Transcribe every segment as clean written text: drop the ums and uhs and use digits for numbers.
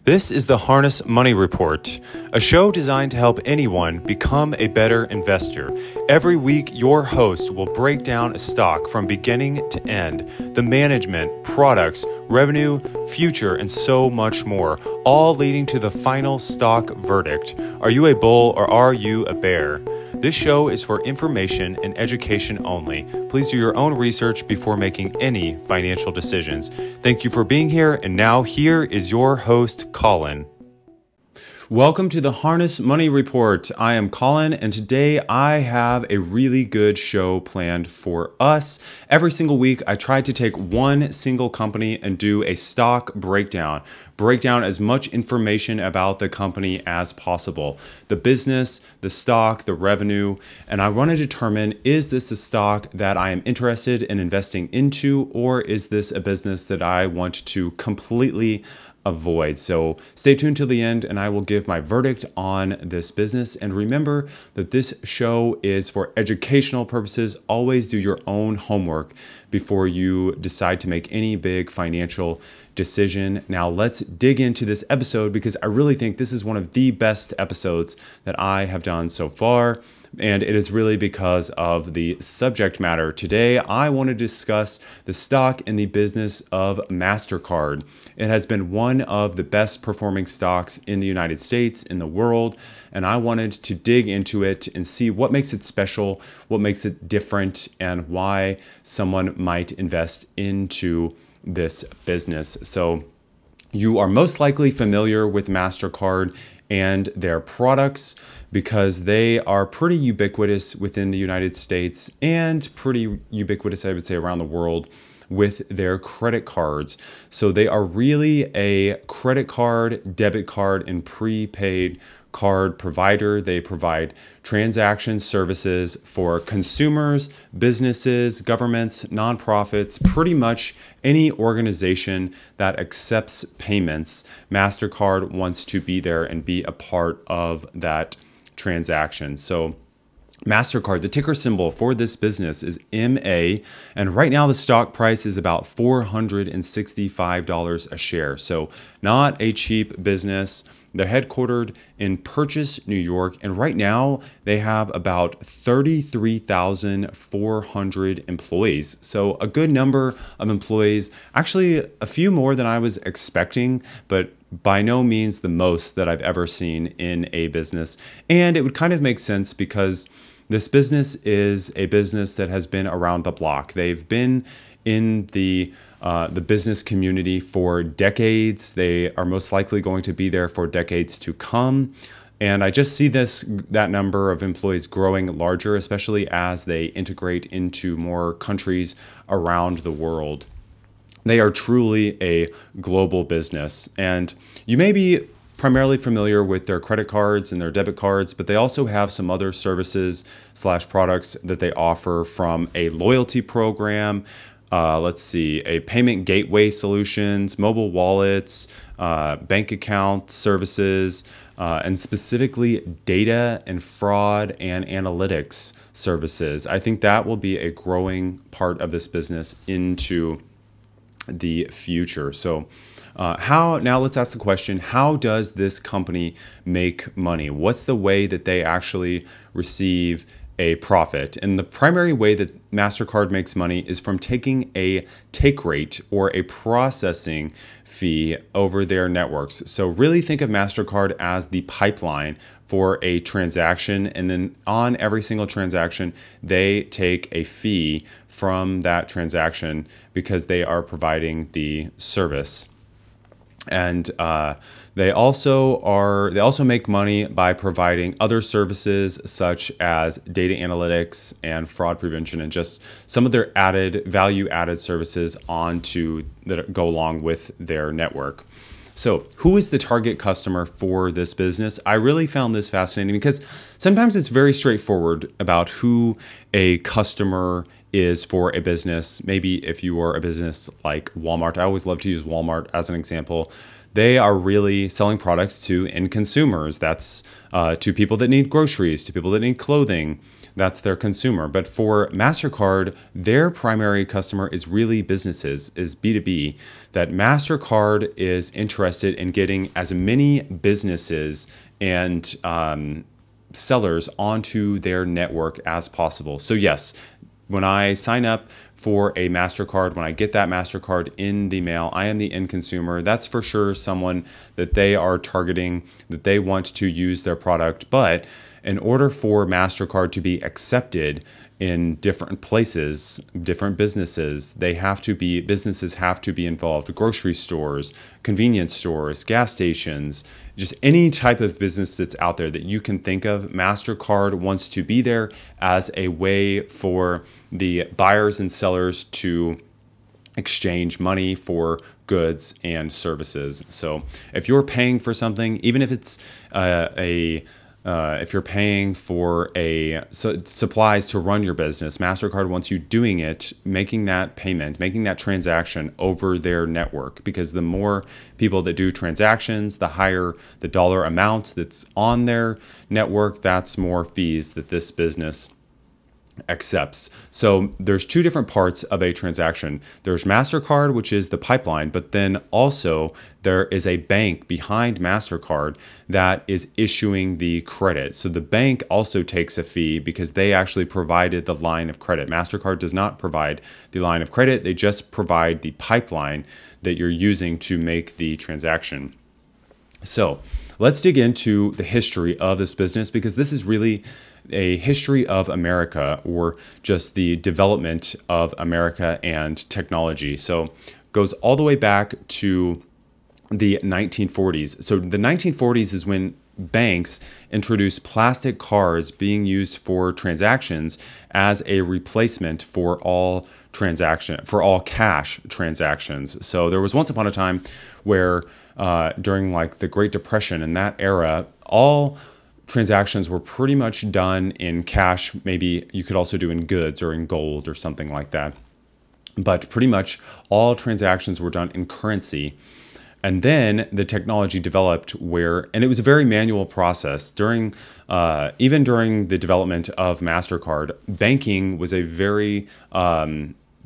This is the Harness Money Report, a show designed to help anyone become a better investor. Every week, your host will break down a stock from beginning to end, the management, products, revenue, future, and so much more, all leading to the final stock verdict. Are you a bull or are you a bear? This show is for information and education only. Please do your own research before making any financial decisions. Thank you for being here, and now here is your host, Colin. Welcome to the Harness Money Report. I am Colin, and today I have a really good show planned for us. Every single week, I try to take one single company and do a stock breakdown. Break down as much information about the company as possible. The business, the stock, the revenue, and I want to determine, is this a stock that I am interested in investing into, or is this a business that I want to completely avoid? So stay tuned till the end and I will give my verdict on this business. And remember that this show is for educational purposes. Always do your own homework before you decide to make any big financial decision. Now let's dig into this episode because I really think this is one of the best episodes that I have done so far. And it is really because of the subject matter. Today, I want to discuss the stock and the business of Mastercard. It has been one of the best performing stocks in the United States, in the world, and I wanted to dig into it and see what makes it special, what makes it different, and why someone might invest into this business. So you are most likely familiar with Mastercard and their products because they are pretty ubiquitous within the United States and pretty ubiquitous, I would say, around the world with their credit cards. So they are really a credit card, debit card, and prepaid card provider. They provide transaction services for consumers, businesses, governments, nonprofits, pretty much any organization that accepts payments. Mastercard wants to be there and be a part of that transaction. So Mastercard, the ticker symbol for this business is MA, and right now the stock price is about $465 a share. So not a cheap business. They're headquartered in Purchase, New York, and right now they have about 33,400 employees. So a good number of employees, actually a few more than I was expecting, but by no means the most that I've ever seen in a business. And it would kind of make sense because this business is a business that has been around the block. They've been in the business community for decades. They are most likely going to be there for decades to come. And I just see that number of employees growing larger, especially as they integrate into more countries around the world. They are truly a global business. And you may be primarily familiar with their credit cards and their debit cards, but they also have some other services / products that they offer, from a loyalty program, a payment gateway solutions, mobile wallets, bank account services, and specifically data and fraud and analytics services. I think that will be a growing part of this business into the future. So now let's ask the question, how does this company make money? What's the way that they actually receive a profit? And the primary way that Mastercard makes money is from taking a take rate or a processing fee over their networks. So really think of Mastercard as the pipeline for a transaction, and then on every single transaction, they take a fee from that transaction because they are providing the service. And they also make money by providing other services such as data analytics and fraud prevention, and just some of their value added services that go along with their network. So who is the target customer for this business? I really found this fascinating because sometimes it's very straightforward about who a customer is for a business. Maybe if you are a business like Walmart, I always love to use Walmart as an example. They are really selling products to end consumers. That's to people that need groceries, to people that need clothing. That's their consumer. But for Mastercard, their primary customer is really businesses, is B2B. That Mastercard is interested in getting as many businesses and sellers onto their network as possible. So yes, when I sign up for a MasterCard, when I get that MasterCard in the mail, I am the end consumer. That's for sure someone that they are targeting, that they want to use their product. But in order for MasterCard to be accepted in different places, different businesses, businesses have to be involved. Grocery stores, convenience stores, gas stations, just any type of business that's out there that you can think of. MasterCard wants to be there as a way for the buyers and sellers to exchange money for goods and services. So if you're paying for something, even if it's if you're paying for supplies to run your business, MasterCard wants you doing it, making that payment, making that transaction over their network. Because the more people that do transactions, the higher the dollar amount that's on their network, that's more fees that this business accepts. So there's two different parts of a transaction. There's MasterCard, which is the pipeline, but then also there is a bank behind MasterCard that is issuing the credit. So the bank also takes a fee because they actually provided the line of credit. MasterCard does not provide the line of credit. They just provide the pipeline that you're using to make the transaction. So let's dig into the history of this business, because this is really a history of America, or just the development of America and technology. So it goes all the way back to the 1940s. So the 1940s is when banks introduced plastic cards being used for transactions as a replacement for all cash transactions. So there was once upon a time where during like the Great Depression, in that era, all transactions were pretty much done in cash. Maybe you could also do in goods or in gold or something like that. But pretty much all transactions were done in currency. And then the technology developed and it was a very manual process. Even during the development of MasterCard, banking was a very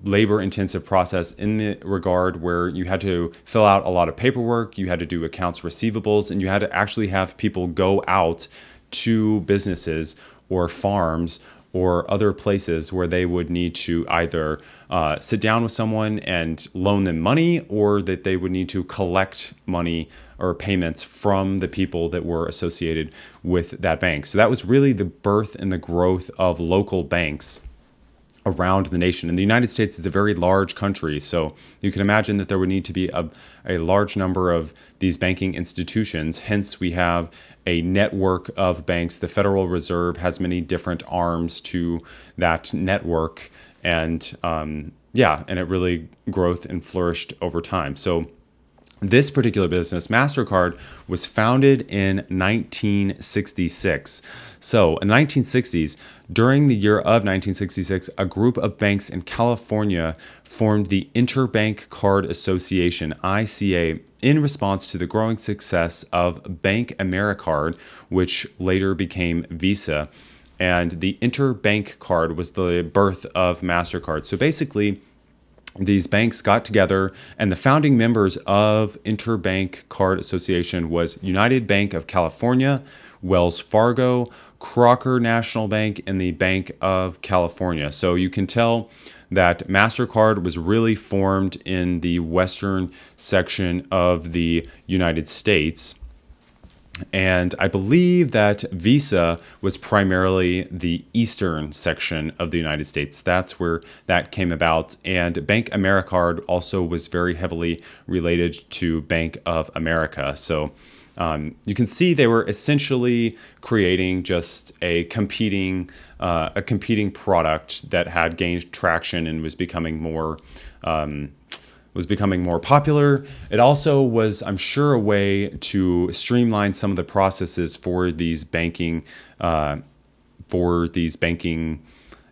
labor-intensive process in the regard where you had to fill out a lot of paperwork, you had to do accounts receivables, and you had to actually have people go out to businesses or farms or other places where they would need to either sit down with someone and loan them money, or that they would need to collect money or payments from the people that were associated with that bank. So that was really the birth and the growth of local banks around the nation. And the United States is a very large country, so you can imagine that there would need to be a large number of these banking institutions. Hence, we have a network of banks. The Federal Reserve has many different arms to that network, and and it really growth and flourished over time. So this particular business, MasterCard, was founded in 1966. So in the 1960s, during the year of 1966, a group of banks in California formed the Interbank Card Association, ICA, in response to the growing success of Bank Americard, which later became Visa. And the Interbank Card was the birth of MasterCard. So basically, these banks got together, and the founding members of Interbank Card Association was United Bank of California, Wells Fargo, Crocker National Bank, and the Bank of California. So you can tell that MasterCard was really formed in the western section of the United States. And I believe that Visa was primarily the eastern section of the United States. That's where that came about. And Bank Americard also was very heavily related to Bank of America. So you can see they were essentially creating just a competing product that had gained traction and was becoming more popular. It also was, I'm sure, a way to streamline some of the processes for these banking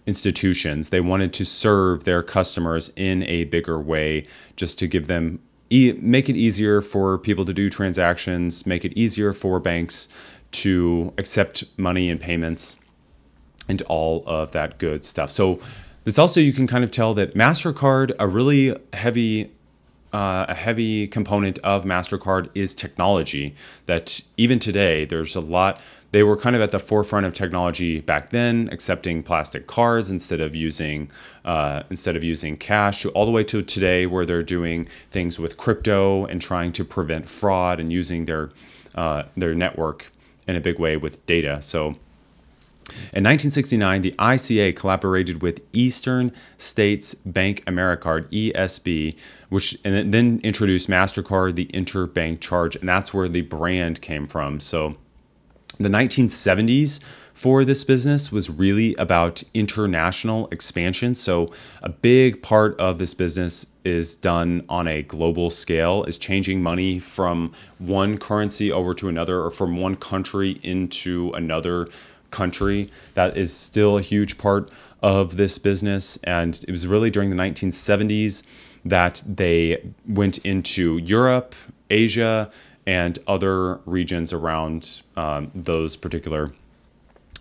institutions. They wanted to serve their customers in a bigger way, just to give them make it easier for people to do transactions, make it easier for banks to accept money and payments. and all of that good stuff. So this also, you can kind of tell that Mastercard, a heavy component of Mastercard is technology. That even today, there's a lot. They were kind of at the forefront of technology back then, accepting plastic cards instead of using cash, all the way to today, where they're doing things with crypto and trying to prevent fraud and using their network in a big way with data. So in 1969, the ICA collaborated with Eastern States Bank Americard, ESB, and then introduced Mastercard, the interbank charge, and that's where the brand came from. So the 1970s for this business was really about international expansion. So a big part of this business is done on a global scale, is changing money from one currency over to another, or from one country into another country. That is still a huge part of this business. And it was really during the 1970s that they went into Europe, Asia, and other regions around those particular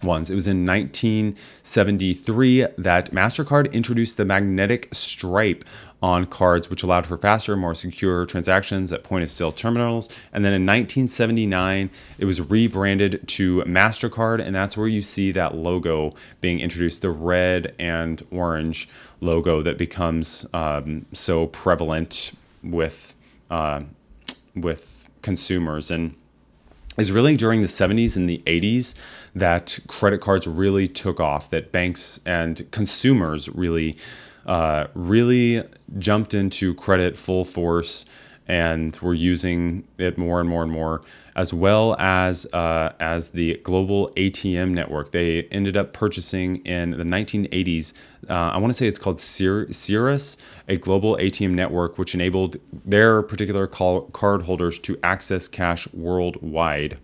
ones. It was in 1973 that Mastercard introduced the magnetic stripe on cards, which allowed for faster, more secure transactions at point-of-sale terminals. And then in 1979, it was rebranded to Mastercard, and that's where you see that logo being introduced, the red and orange logo that becomes so prevalent with consumers. And is really during the 70s and the 80s that credit cards really took off, that banks and consumers really jumped into credit full force and were using it more and more and more, as well as the global ATM network. They ended up purchasing in the 1980s, I want to say it's called Cirrus, a global ATM network, which enabled their particular card holders to access cash worldwide.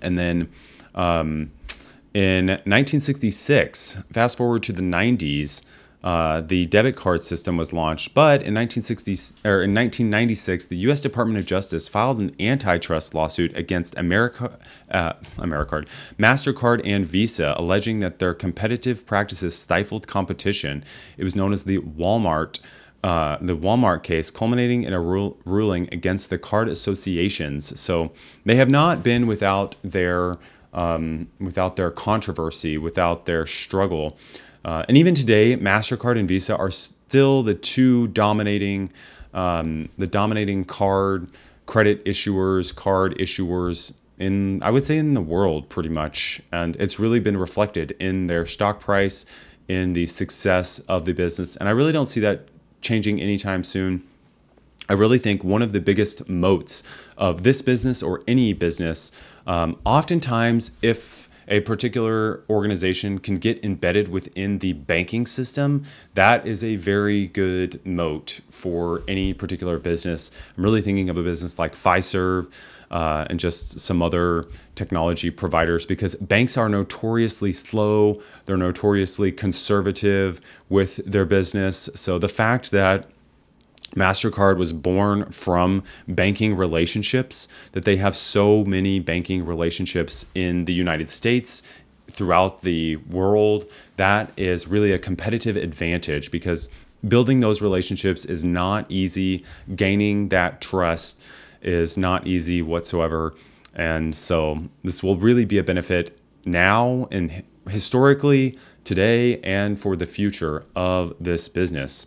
And then in 1966, fast forward to the 90s, the debit card system was launched, but in 1996, the U.S. Department of Justice filed an antitrust lawsuit against Mastercard and Visa, alleging that their competitive practices stifled competition. It was known as the Walmart case, culminating in a ruling against the card associations. So they have not been without their controversy, without their struggle. And even today, Mastercard and Visa are still the two dominating card issuers in, I would say, in the world pretty much. And it's really been reflected in their stock price, in the success of the business. And I really don't see that changing anytime soon. I really think one of the biggest moats of this business, or any business, oftentimes if a particular organization can get embedded within the banking system, that is a very good moat for any particular business. I'm really thinking of a business like Fiserv and just some other technology providers, because banks are notoriously slow, they're notoriously conservative with their business. So the fact that Mastercard was born from banking relationships, that they have so many banking relationships in the United States, throughout the world, that is really a competitive advantage, because building those relationships is not easy. Gaining that trust is not easy whatsoever. And so this will really be a benefit now and historically, today, and for the future of this business.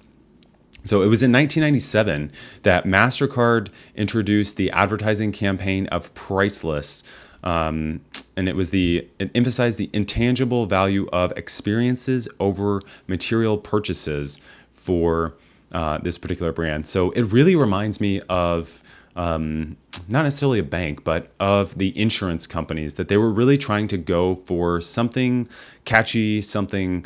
So it was in 1997 that Mastercard introduced the advertising campaign of Priceless, and it emphasized the intangible value of experiences over material purchases for this particular brand. So it really reminds me of not necessarily a bank, but of the insurance companies, that they were really trying to go for something catchy, something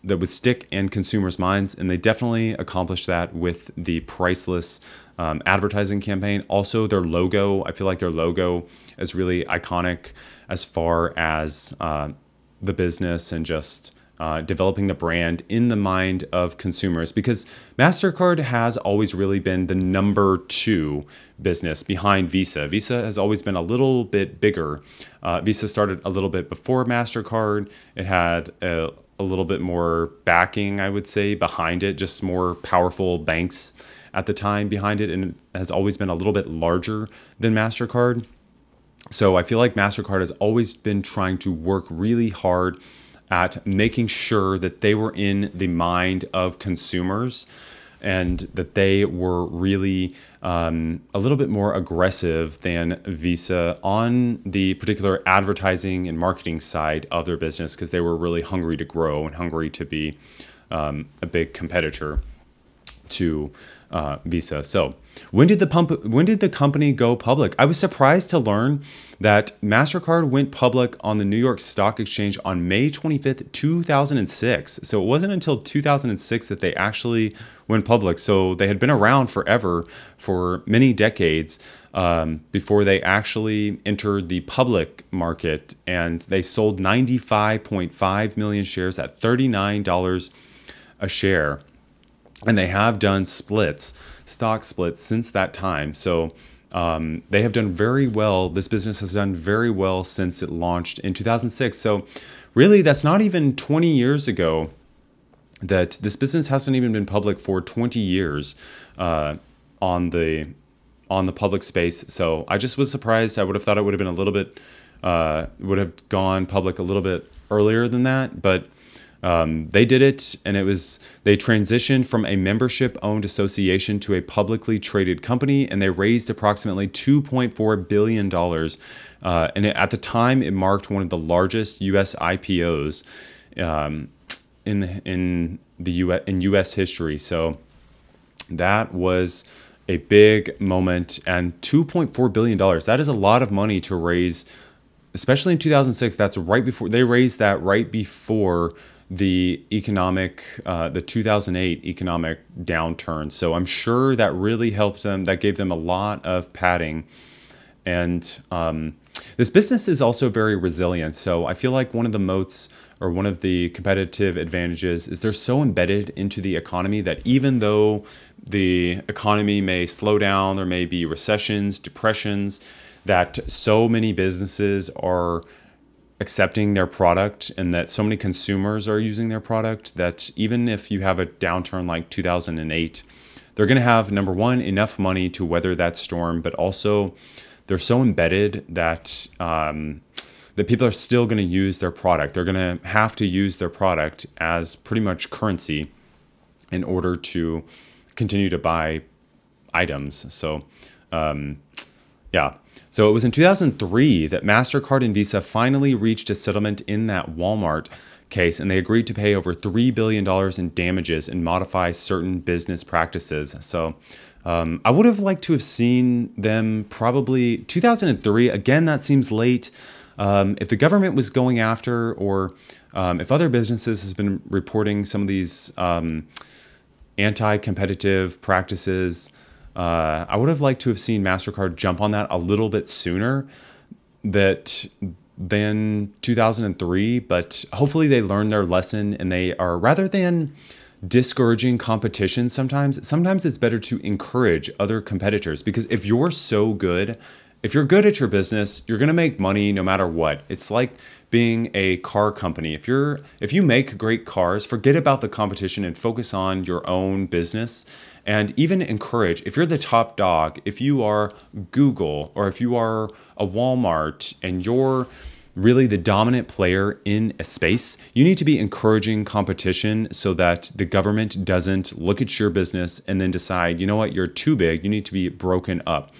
that would stick in consumers' minds, and they definitely accomplished that with the Priceless advertising campaign. Also, their logo, I feel like their logo is really iconic as far as the business and just developing the brand in the mind of consumers, because Mastercard has always really been the number 2 business behind Visa. Visa has always been a little bit bigger. Visa started a little bit before Mastercard. It had a little bit more backing, I would say, behind it, just more powerful banks at the time behind it, and it has always been a little bit larger than Mastercard. So I feel like Mastercard has always been trying to work really hard at making sure that they were in the mind of consumers, and that they were really a little bit more aggressive than Visa on the particular advertising and marketing side of their business, because they were really hungry to grow and hungry to be a big competitor to Visa. So when did the company go public? I was surprised to learn that Mastercard went public on the New York Stock Exchange on May 25th, 2006. So it wasn't until 2006 that they actually went public. So they had been around forever, for many decades, before they actually entered the public market, and they sold 95.5 million shares at $39 a share. And they have done stock splits since that time. So they have done very well. This business has done very well since it launched in 2006. So really, that's not even 20 years ago. That this business hasn't even been public for 20 years on the public space. So I just was surprised. I would have thought it would have been a little bit, would have gone public a little bit earlier than that, but they did it, and they transitioned from a membership-owned association to a publicly traded company, and they raised approximately $2.4 billion. And at the time, it marked one of the largest U.S. IPOs in U.S. history. So that was a big moment, and $2.4 billion. That is a lot of money to raise, especially in 2006. That's right before they raised that, right before the 2008 economic downturn. So I'm sure that really helped them. That gave them a lot of padding. And this business is also very resilient. So I feel like one of the moats, or one of the competitive advantages, is they're so embedded into the economy that even though the economy may slow down, there may be recessions, depressions, that so many businesses are accepting their product, and that so many consumers are using their product, that even if you have a downturn like 2008, they're going to have, number one, enough money to weather that storm, but also they're so embedded that that people are still going to use their product. They're going to have to use their product as pretty much currency in order to continue to buy items. So yeah. So it was in 2003 that Mastercard and Visa finally reached a settlement in that Walmart case, and they agreed to pay over $3 billion in damages and modify certain business practices. So I would have liked to have seen them probably 2003. Again, that seems late. If the government was going after, or if other businesses has been reporting some of these anti-competitive practices, I would have liked to have seen Mastercard jump on that a little bit sooner than 2003. But hopefully they learned their lesson, and they are, rather than discouraging competition, sometimes it's better to encourage other competitors, because if you're good at your business, you're going to make money no matter what. It's like being a car company. If you make great cars, forget about the competition and focus on your own business. And even encourage, if you're the top dog, if you are Google, or if you are a Walmart, and you're really the dominant player in a space, you need to be encouraging competition so that the government doesn't look at your business and then decide, you know what, you're too big, you need to be broken up.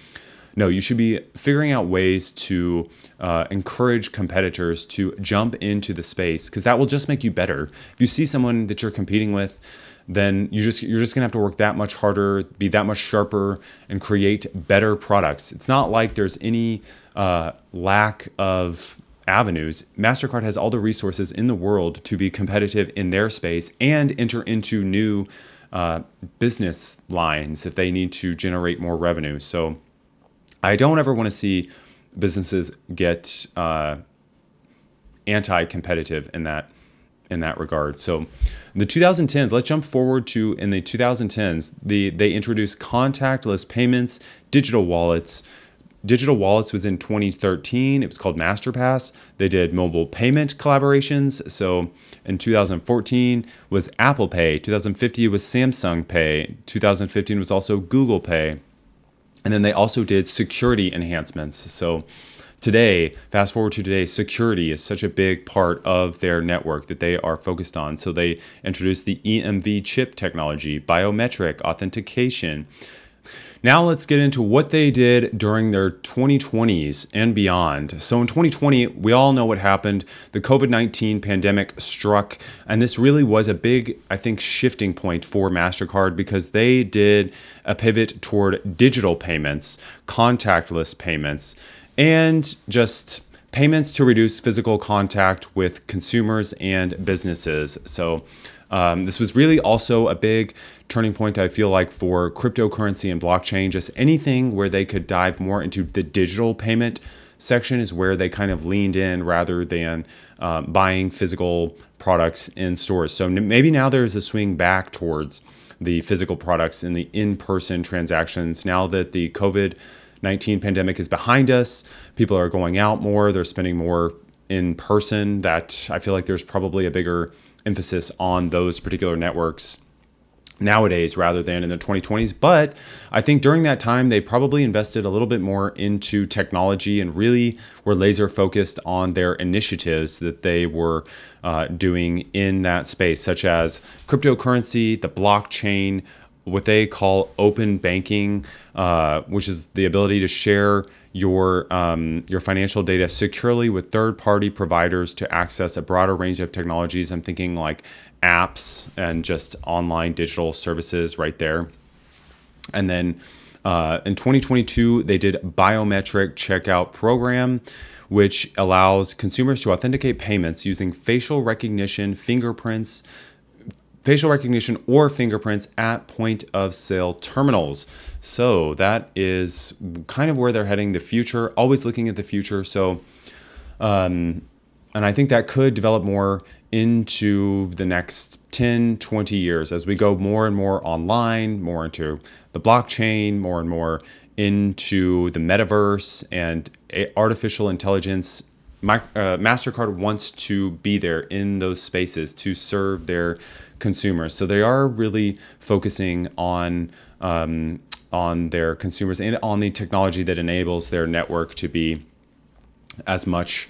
No, you should be figuring out ways to encourage competitors to jump into the space, because that will just make you better. If you see someone that you're competing with, then you're just gonna have to work that much harder, be that much sharper, and create better products. It's not like there's any lack of avenues. Mastercard has all the resources in the world to be competitive in their space and enter into new business lines if they need to generate more revenue. So I don't ever want to see businesses get anti-competitive in that in that regard. So in the 2010s, let's jump forward to in the 2010s, they introduced contactless payments, digital wallets. Digital wallets was in 2013. It was called MasterPass. They did mobile payment collaborations. So in 2014 was Apple Pay. 2015 was Samsung Pay. 2015 was also Google Pay. And then they also did security enhancements. So today, fast forward to today, security is such a big part of their network that they are focused on. So they introduced the EMV chip technology, biometric authentication. Now let's get into what they did during their 2020s and beyond. So in 2020, we all know what happened. The COVID-19 pandemic struck, and this really was a big, I think, shifting point for Mastercard because they did a pivot toward digital payments, contactless payments, and just payments to reduce physical contact with consumers and businesses. So this was really also a big turning point, I feel like, for cryptocurrency and blockchain. Just anything where they could dive more into the digital payment section is where they kind of leaned in rather than buying physical products in stores. So maybe now there's a swing back towards the physical products and the in-person transactions. Now that the COVID-19 pandemic is behind us, people are going out more, they're spending more in person, that I feel like there's probably a bigger emphasis on those particular networks nowadays rather than in the 2020s. But I think during that time, they probably invested a little bit more into technology and really were laser focused on their initiatives that they were doing in that space, such as cryptocurrency, the blockchain, what they call open banking, which is the ability to share your financial data securely with third-party providers to access a broader range of technologies. I'm thinking like apps and just online digital services right there. And then in 2022, they did biometric checkout program, which allows consumers to authenticate payments using facial recognition, facial recognition or fingerprints at point of sale terminals. So that is kind of where they're heading, the future, always looking at the future. So, and I think that could develop more into the next 10, 20 years as we go more and more online, more into the blockchain, more and more into the metaverse and artificial intelligence. Mastercard wants to be there in those spaces to serve their consumers. So they are really focusing on their consumers and on the technology that enables their network to be as much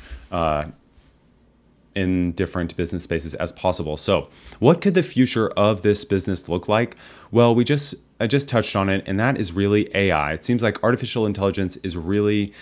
in different business spaces as possible. So what could the future of this business look like? Well, I just touched on it, and that is really AI. It seems like artificial intelligence is really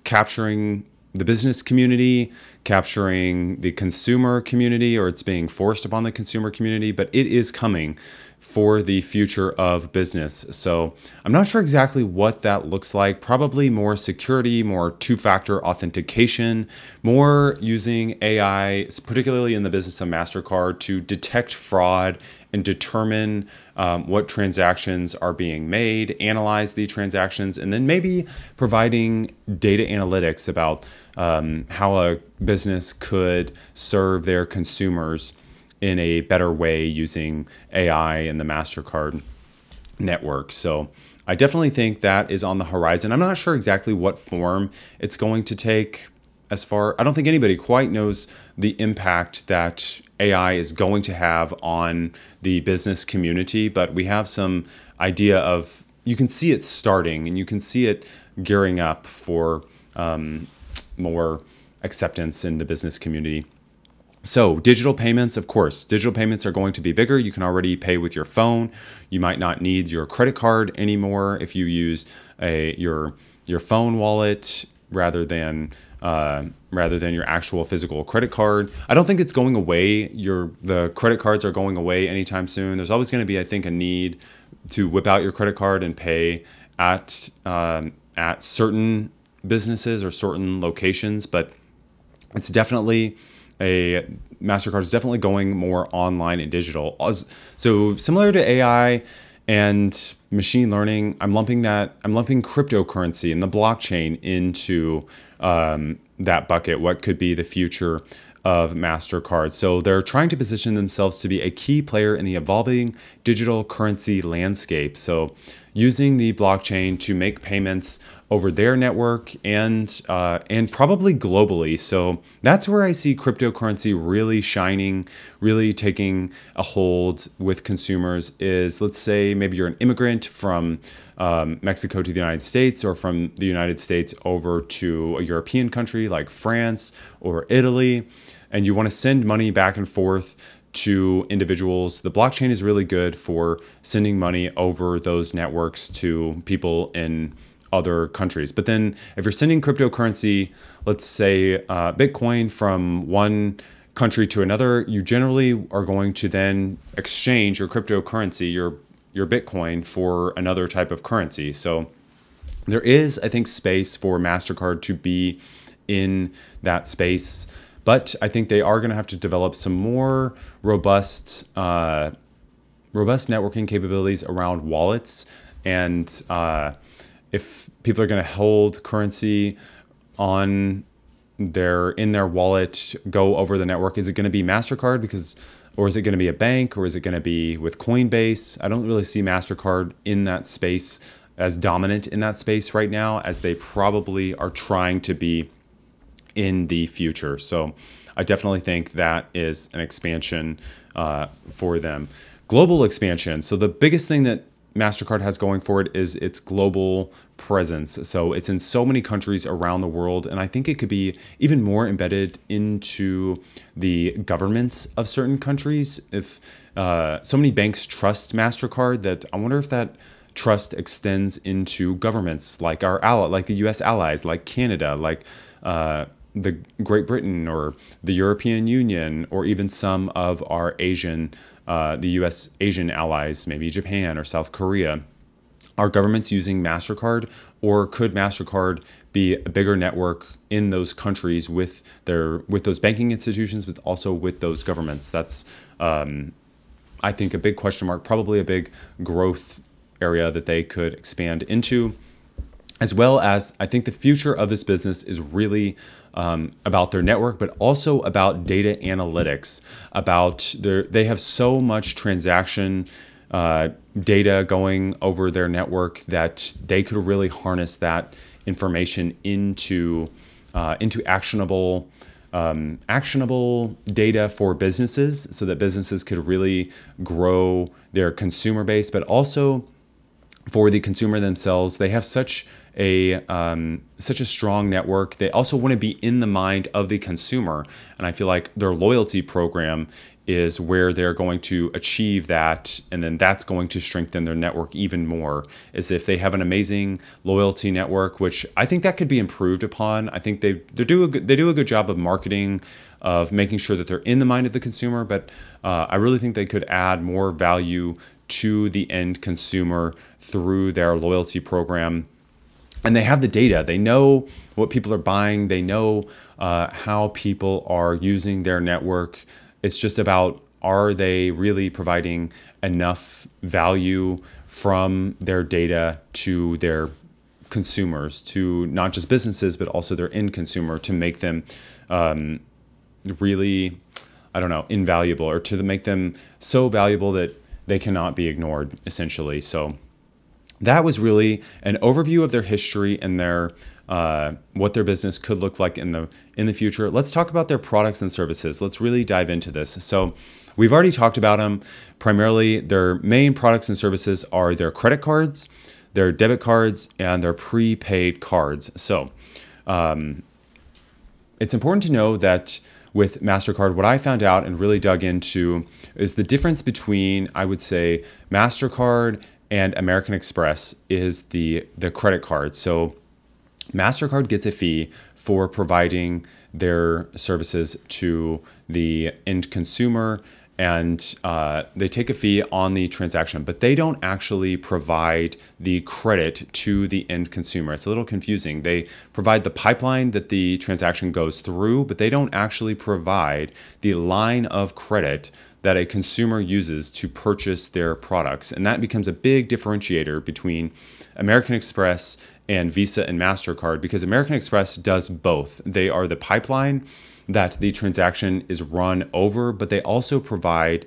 capturing the business community, capturing the consumer community, or it's being forced upon the consumer community, but it is coming for the future of business. So I'm not sure exactly what that looks like. Probably more security, more two-factor authentication, more using AI, particularly in the business of Mastercard, to detect fraud and determine what transactions are being made, analyze the transactions, and then maybe providing data analytics about how a business could serve their consumers in a better way using AI and the Mastercard network. So I definitely think that is on the horizon. I'm not sure exactly what form it's going to take. I don't think anybody quite knows the impact that AI is going to have on the business community, but we have some idea of, you can see it starting and you can see it gearing up for more acceptance in the business community. So digital payments, of course, digital payments are going to be bigger. You can already pay with your phone. You might not need your credit card anymore if you use your phone wallet rather than your actual physical credit card. I don't think it's going away. The credit cards are going away anytime soon. There's always going to be, I think, a need to whip out your credit card and pay at certain businesses or certain locations, but it's definitely Mastercard is definitely going more online and digital. So similar to AI and machine learning, I'm lumping cryptocurrency and the blockchain into that bucket. What could be the future of Mastercard. So they're trying to position themselves to be a key player in the evolving digital currency landscape. So using the blockchain to make payments over their network and probably globally. So that's where I see cryptocurrency really shining, really taking a hold with consumers. Is, let's say maybe you're an immigrant from Mexico to the United States, or from the United States over to a European country like France or Italy, and you want to send money back and forth to individuals. The blockchain is really good for sending money over those networks to people in other countries. But then if you're sending cryptocurrency, let's say Bitcoin, from one country to another, you generally are going to then exchange your cryptocurrency, your Bitcoin, for another type of currency. So there is, I think, space for Mastercard to be in that space, but I think they are going to have to develop some more robust networking capabilities around wallets. And if people are going to hold currency in their wallet, go over the network, is it going to be Mastercard? Or is it going to be a bank, or is it going to be with Coinbase? I don't really see Mastercard in that space, as dominant in that space right now as they probably are trying to be in the future. So I definitely think that is an expansion for them. Global expansion. So the biggest thing that Mastercard has going for it is its global presence. So it's in so many countries around the world, and I think it could be even more embedded into the governments of certain countries. If so many banks trust Mastercard, that I wonder if that trust extends into governments like like the U.S. allies, like Canada, like the Great Britain, or the European Union, or even some of our the U.S. Asian allies, maybe Japan or South Korea. Are governments using Mastercard, or could Mastercard be a bigger network in those countries with those banking institutions, but also with those governments? That's, I think, a big question mark, probably a big growth area that they could expand into. As well as, I think the future of this business is really about their network, but also about data analytics. They have so much transaction data going over their network that they could really harness that information into actionable data for businesses, so that businesses could really grow their consumer base, but also for the consumer themselves. They have such a strong network. They also want to be in the mind of the consumer, and I feel like their loyalty program is where they're going to achieve that, and then that's going to strengthen their network even more. Is if they have an amazing loyalty network, which I think that could be improved upon. I think they do a good job of marketing, of making sure that they're in the mind of the consumer, but I really think they could add more value to the end consumer through their loyalty program. And they have the data. They know what people are buying. They know how people are using their network. It's just about, are they really providing enough value from their data to their consumers, to not just businesses, but also their end consumer, to make them really, invaluable, or to make them so valuable that they cannot be ignored, essentially. So that was really an overview of their history and their what their business could look like in the future. Let's talk about their products and services. Let's really dive into this. So we've already talked about them. Primarily, their main products and services are their credit cards, their debit cards, and their prepaid cards. So it's important to know that with Mastercard, what I found out and really dug into is the difference between, I would say, Mastercard and American Express is the credit card. So Mastercard gets a fee for providing their services to the end consumer, and they take a fee on the transaction, but they don't actually provide the credit to the end consumer. It's a little confusing. They provide the pipeline that the transaction goes through, but they don't actually provide the line of credit that a consumer uses to purchase their products. And that becomes a big differentiator between American Express and Visa and Mastercard, because American Express does both. They are the pipeline that the transaction is run over, but they also provide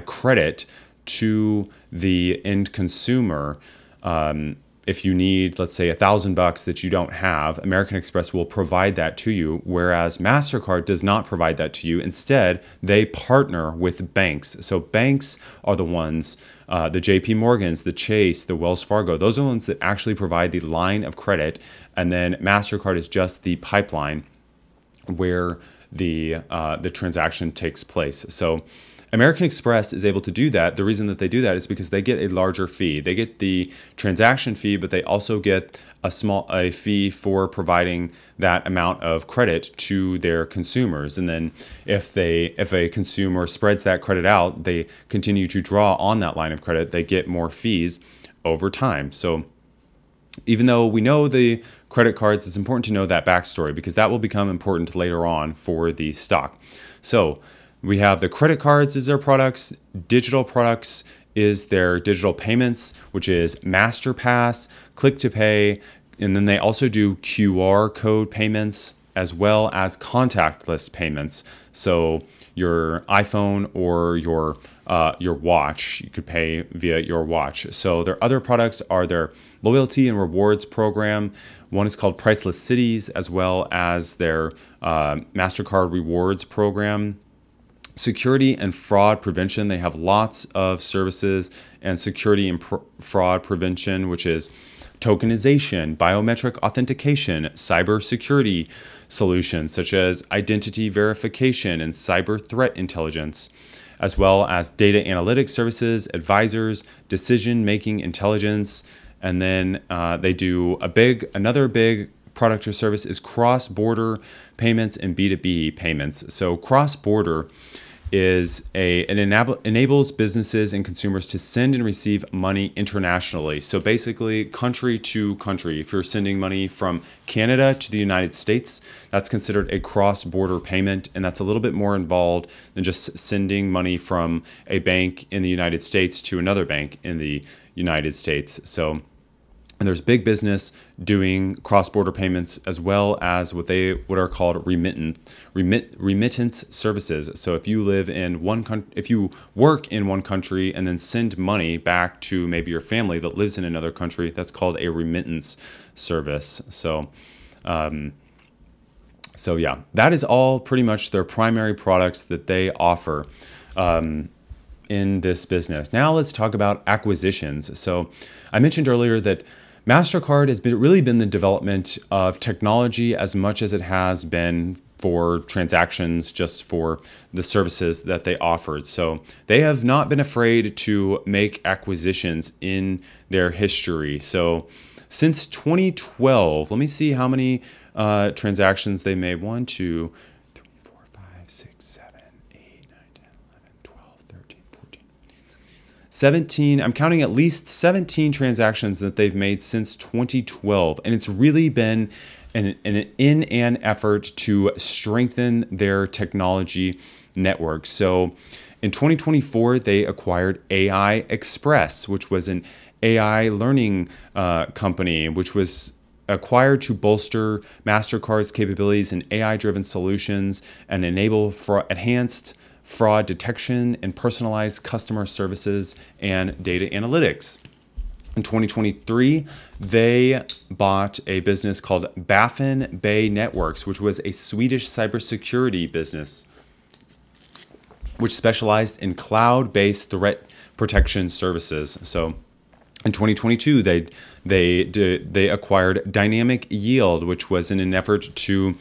credit to the end consumer. If you need, let's say, $1,000 that you don't have, American Express will provide that to you, whereas MasterCard does not provide that to you. Instead, they partner with banks. So banks are the ones, the JP Morgans, the Chase, the Wells Fargo, those are the ones that actually provide the line of credit. And then MasterCard is just the pipeline where the transaction takes place. So American Express is able to do that. The reason that they do that is because they get a larger fee. They get the transaction fee, but they also get a fee for providing that amount of credit to their consumers. And then if a consumer spreads that credit out, they continue to draw on that line of credit, they get more fees over time. So even though we know the credit cards, it's important to know that backstory, because that will become important later on for the stock. So we have the credit cards as their products, digital products is their digital payments, which is MasterPass, Click to Pay, and then they also do QR code payments as well as contactless payments. So your iPhone or your watch, you could pay via your watch. So their other products are their loyalty and rewards program. One is called Priceless Cities, as well as their Mastercard Rewards program. Security and fraud prevention, they have lots of services, and security and fraud prevention, which is tokenization, biometric authentication, cybersecurity solutions such as identity verification and cyber threat intelligence, as well as data analytics services, advisors, decision-making intelligence, and then they do another big product or service is cross-border payments and B2B payments. So cross-border enables businesses and consumers to send and receive money internationally. So basically, country to country. If you're sending money from Canada to the United States, that's considered a cross-border payment, and that's a little bit more involved than just sending money from a bank in the United States to another bank in the United States. And there's big business doing cross-border payments, as well as what are called remittance services. So if you live in if you work in one country and then send money back to maybe your family that lives in another country, that's called a remittance service. So yeah, that is all pretty much their primary products that they offer in this business. Now let's talk about acquisitions. So I mentioned earlier that MasterCard has really been the development of technology as much as it has been for transactions, just for the services that they offered. So they have not been afraid to make acquisitions in their history. So since 2012, let me see how many transactions they made. 1, 2, 3, 4, 5, 6, 7, 8, 9, 10, 11, 12, 13, 14, 17. I'm counting at least 17 transactions that they've made since 2012. And it's really been in an effort to strengthen their technology network. So in 2024, they acquired AI Express, which was an AI learning company, which was acquired to bolster MasterCard's capabilities in AI-driven solutions and enable enhanced fraud detection and personalized customer services and data analytics. In 2023, they bought a business called Baffin Bay Networks, which was a Swedish cybersecurity business, which specialized in cloud-based threat protection services. So in 2022, they acquired Dynamic Yield, which was in an effort to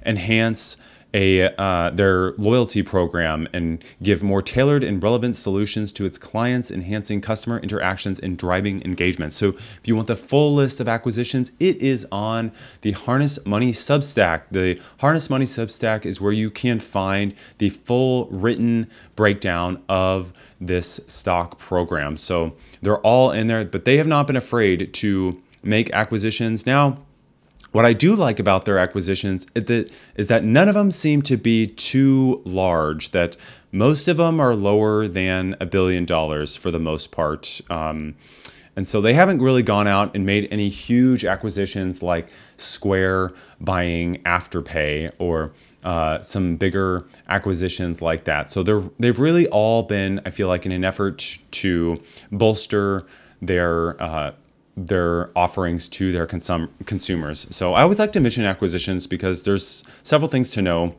enhance their loyalty program and give more tailored and relevant solutions to its clients, enhancing customer interactions and driving engagement. So if you want the full list of acquisitions, it is on the Harness Money Substack. The Harness Money Substack is where you can find the full written breakdown of this stock program. So they're all in there, but they have not been afraid to make acquisitions. Now, What I do like about their acquisitions is that none of them seem to be too large, that most of them are lower than $1 billion for the most part. And so they haven't really gone out and made any huge acquisitions like Square buying Afterpay or some bigger acquisitions like that. So they've really all been, I feel like, in an effort to bolster their offerings to their consumers. So I always like to mention acquisitions because there's several things to know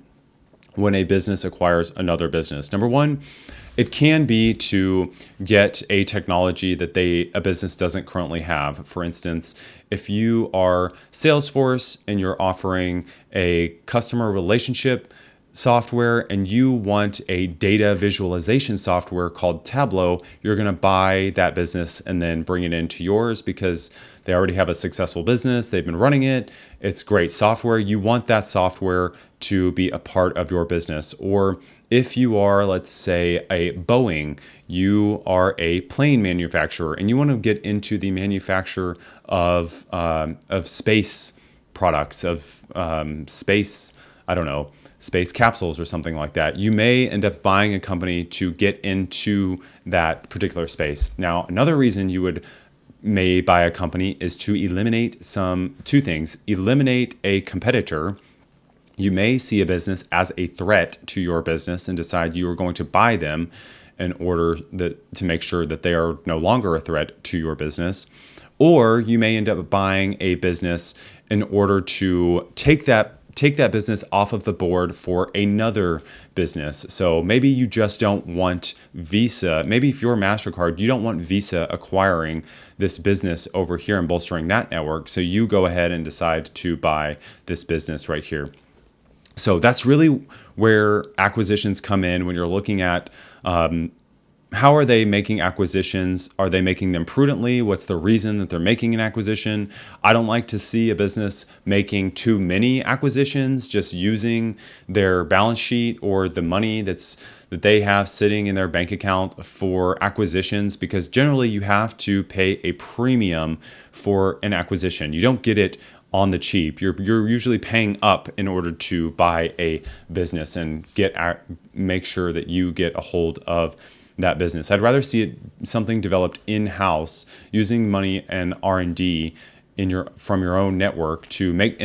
when a business acquires another business. Number one, it can be to get a technology that a business doesn't currently have. For instance, if you are Salesforce and you're offering a customer relationship software and you want a data visualization software called Tableau, you're going to buy that business and then bring it into yours because they already have a successful business. They've been running it. It's great software. You want that software to be a part of your business. Or if you are, let's say, a Boeing, you are a plane manufacturer and you want to get into the manufacture of space products, of space, I don't know, space capsules or something like that. You may end up buying a company to get into that particular space. Now, another reason you may buy a company is to eliminate two things. Eliminate a competitor. You may see a business as a threat to your business and decide you are going to buy them in order to make sure that they are no longer a threat to your business. Or you may end up buying a business in order to take that business off of the board for another business. So maybe you just don't want Visa. Maybe if you're Mastercard, you don't want Visa acquiring this business over here and bolstering that network. So you go ahead and decide to buy this business right here. So that's really where acquisitions come in when you're looking at how are they making acquisitions? Are they making them prudently? What's the reason that they're making an acquisition? I don't like to see a business making too many acquisitions, just using their balance sheet or the money that they have sitting in their bank account for acquisitions, because generally you have to pay a premium for an acquisition. You don't get it on the cheap. You're usually paying up in order to buy a business and make sure that you get a hold of that business. I'd rather see it something developed in-house using money and R&D from your own network to make,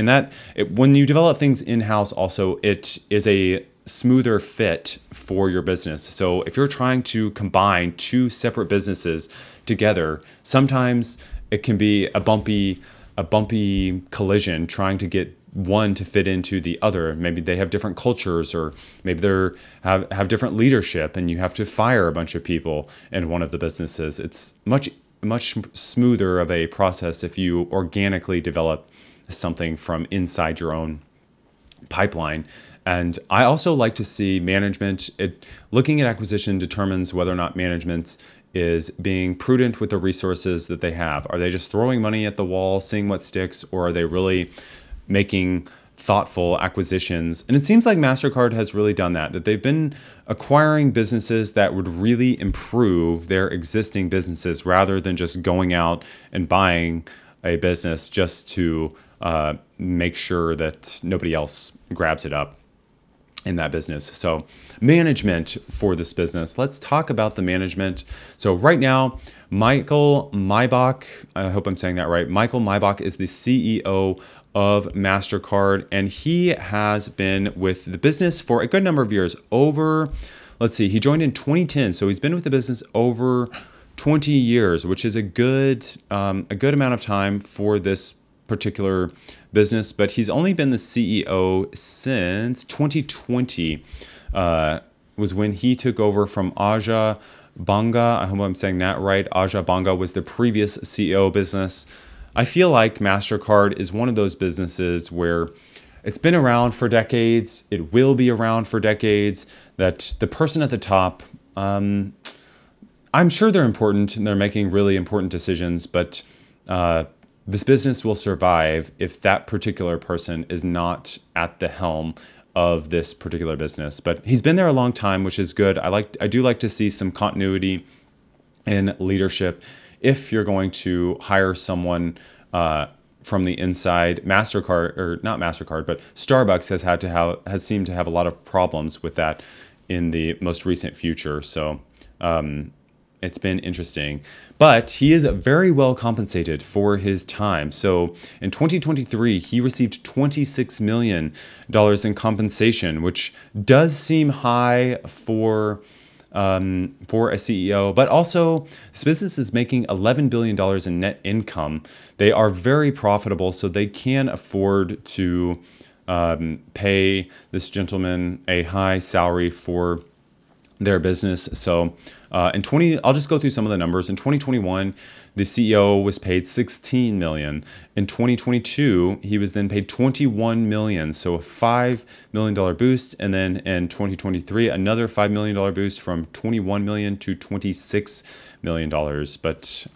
when you develop things in-house also, it is a smoother fit for your business. So if you're trying to combine two separate businesses together, sometimes it can be a bumpy collision trying to get one to fit into the other. Maybe they have different cultures, or maybe they have different leadership and you have to fire a bunch of people in one of the businesses. It's much smoother of a process if you organically develop something from inside your own pipeline. And I also like to see management. Looking at acquisition determines whether or not management is being prudent with the resources that they have. Are they just throwing money at the wall, seeing what sticks, or are they really making thoughtful acquisitions? And it seems like Mastercard has really done that they've been acquiring businesses that would really improve their existing businesses rather than just going out and buying a business just to make sure that nobody else grabs it up in that business. So management for this business. Let's talk about the management. So right now, Michael Maybach, I hope I'm saying that right. Michael Maybach is the CEO of Mastercard, and he has been with the business for a good number of years. He joined in 2010, so he's been with the business over 20 years, which is a good amount of time for this particular business. But he's only been the CEO since 2020. Was when he took over from Aja Banga. I hope I'm saying that right. Aja Banga was the previous CEO of business. I feel like Mastercard is one of those businesses where it's been around for decades. It will be around for decades. That the person at the top, I'm sure they're important and they're making really important decisions, but this business will survive if that particular person is not at the helm of this particular business. But he's been there a long time, which is good. I do like to see some continuity in leadership. If you're going to hire someone from the inside. Mastercard, or not Mastercard, but Starbucks has seemed to have a lot of problems with that in the most recent future. So it's been interesting, but he is very well compensated for his time. So in 2023, he received $26 million in compensation, which does seem high for a CEO, but also this business is making $11 billion in net income. They are very profitable, so they can afford to pay this gentleman a high salary for their business. So I'll just go through some of the numbers. In 2021, the CEO was paid $16 million. In 2022, he was then paid $21 million, so a $5 million boost. And then in 2023, another $5 million boost from $21 million to $26 million. But